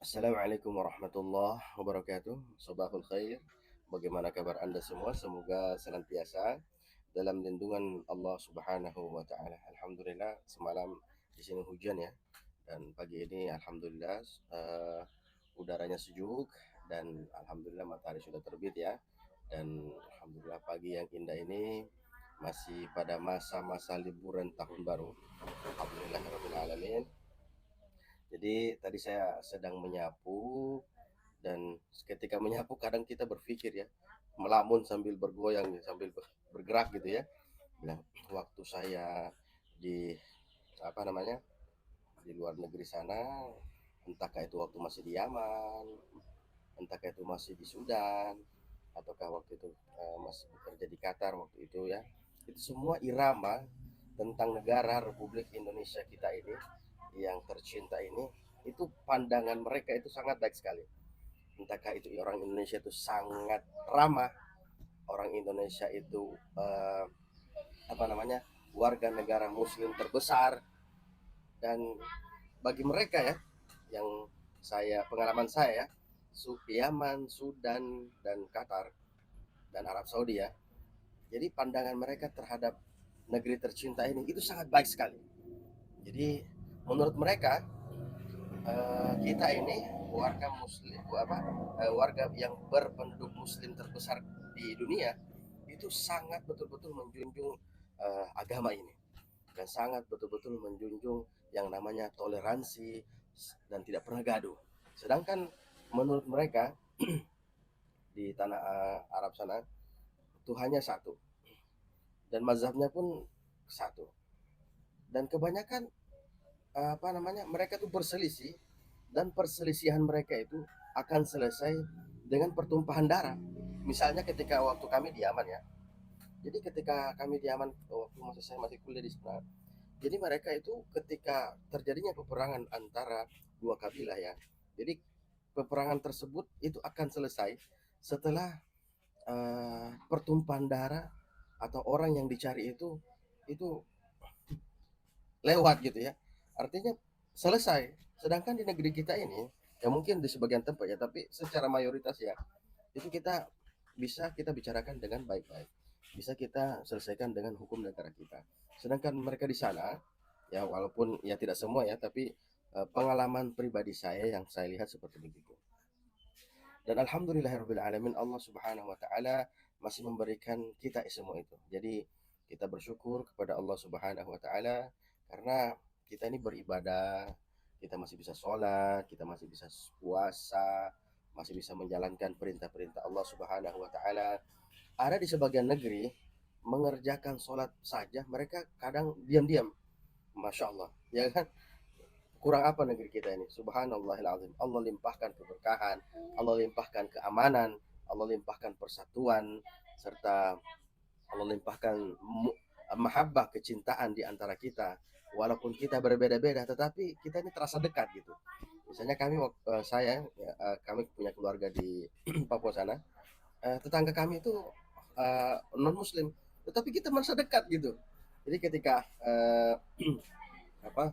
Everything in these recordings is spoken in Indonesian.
Assalamualaikum warahmatullahi wabarakatuh. Sabahul khair. Bagaimana kabar Anda semua? Semoga senantiasa dalam lindungan Allah Subhanahu wa taala. Alhamdulillah semalam di sini hujan ya. Dan pagi ini alhamdulillah udaranya sejuk dan alhamdulillah matahari sudah terbit ya. Dan alhamdulillah pagi yang indah ini masih pada masa-masa liburan tahun baru. Alhamdulillahirabbil alamin. Jadi tadi saya sedang menyapu dan ketika menyapu kadang kita berpikir ya, melamun sambil bergoyang, sambil bergerak gitu ya. Bilang, waktu saya di apa namanya di luar negeri sana, entahkah itu waktu masih di Yaman, entahkah itu masih di Sudan, ataukah waktu itu masih bekerja di Qatar waktu itu ya. Itu semua irama tentang negara Republik Indonesia kita ini yang tercinta ini, itu pandangan mereka itu sangat baik sekali. Entahkah itu orang Indonesia itu sangat ramah, orang Indonesia itu apa namanya warga negara Muslim terbesar, dan bagi mereka ya, yang pengalaman saya ya, Yaman, Sudan, dan Qatar dan Arab Saudi ya. Jadi pandangan mereka terhadap negeri tercinta ini itu sangat baik sekali. Jadi menurut mereka kita ini warga Muslim warga yang berpenduduk Muslim terbesar di dunia itu sangat betul-betul menjunjung agama ini dan sangat betul-betul menjunjung yang namanya toleransi dan tidak pernah gaduh. Sedangkan menurut mereka di tanah Arab sana Tuhannya satu dan mazhabnya pun satu, dan kebanyakan apa namanya mereka tuh berselisih, dan perselisihan mereka itu akan selesai dengan pertumpahan darah. Misalnya ketika waktu kami di Yaman ya, jadi ketika kami di Yaman waktu saya masih kuliah di sana, jadi mereka itu ketika terjadinya peperangan antara dua kabilah ya, jadi peperangan tersebut itu akan selesai setelah pertumpahan darah atau orang yang dicari itu lewat gitu ya, artinya selesai. Sedangkan di negeri kita ini ya mungkin di sebagian tempat ya, tapi secara mayoritas ya itu kita bicarakan dengan baik-baik, bisa kita selesaikan dengan hukum negara kita. Sedangkan mereka di sana ya, walaupun ya tidak semua ya, tapi pengalaman pribadi saya yang saya lihat seperti begitu. Dan alhamdulillahirabbil alamin, Allah Subhanahu wa taala masih memberikan kita semua itu. Jadi kita bersyukur kepada Allah Subhanahu wa taala karena kita ini beribadah, kita masih bisa sholat, kita masih bisa puasa, masih bisa menjalankan perintah-perintah Allah Subhanahu wa taala. Ada di sebagian negeri mengerjakan sholat saja mereka kadang diam-diam, masya Allah, ya kan? Kurang apa negeri kita ini? Subhanallahil azim. Allah limpahkan keberkahan, Allah limpahkan keamanan, Allah limpahkan persatuan, serta Allah limpahkan mahabbah, kecintaan di antara kita. Walaupun kita berbeda-beda, tetapi kita ini terasa dekat gitu. Misalnya kami punya keluarga di Papua sana. Tetangga kami itu non Muslim, tetapi kita merasa dekat gitu. Jadi ketika apa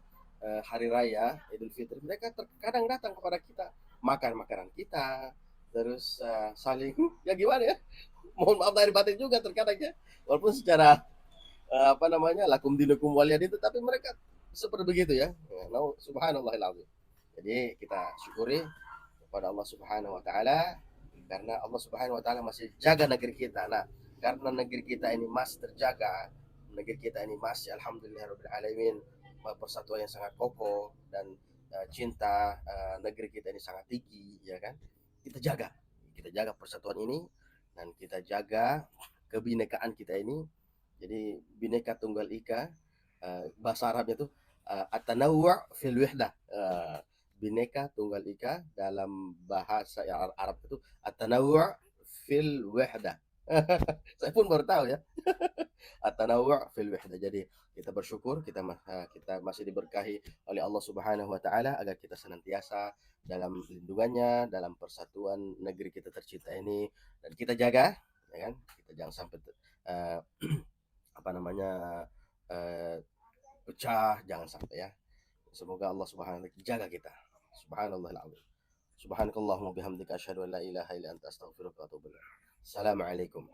hari raya Idul Fitri, mereka terkadang datang kepada kita, makan makanan kita, terus saling ya gimana ya, mohon maaf dari batin juga terkadang ya, walaupun secara apa namanya lakum dinukum waliyadin itu, tapi mereka seperti begitu ya. No, subhanallahil azim. Jadi kita syukuri kepada Allah Subhanahu wa taala karena Allah Subhanahu wa taala masih jaga negeri kita. Nah, karena negeri kita ini masih terjaga, negeri kita ini masih alhamdulillahirabbil alamin persatuan yang sangat kokoh, dan cinta negeri kita ini sangat tinggi ya kan. Kita jaga persatuan ini, dan kita jaga kebinekaan kita ini. Jadi bineka tunggal ika, bahasa Arabnya itu at-tanawwu' fil wahdah. Bineka tunggal ika dalam bahasa yang Arab itu at-tanawwu' fil wahdah. Saya pun baru tahu ya. At-tanawwu' fil wahdah. Jadi kita bersyukur kita masih diberkahi oleh Allah Subhanahu wa taala agar kita senantiasa dalam lindungannya, dalam persatuan negeri kita tercinta ini, dan kita jaga ya kan. Kita jangan sampai uh, apa namanya uh, pecah, jangan sampai ya. Semoga Allah Subhanahu wa taala jaga kita. Subhanallahil azim. Subhanakallahumma bihamdika asyhadu an la ilaha illa anta astaghfiruka wa atubu ilaik. Assalamualaikum.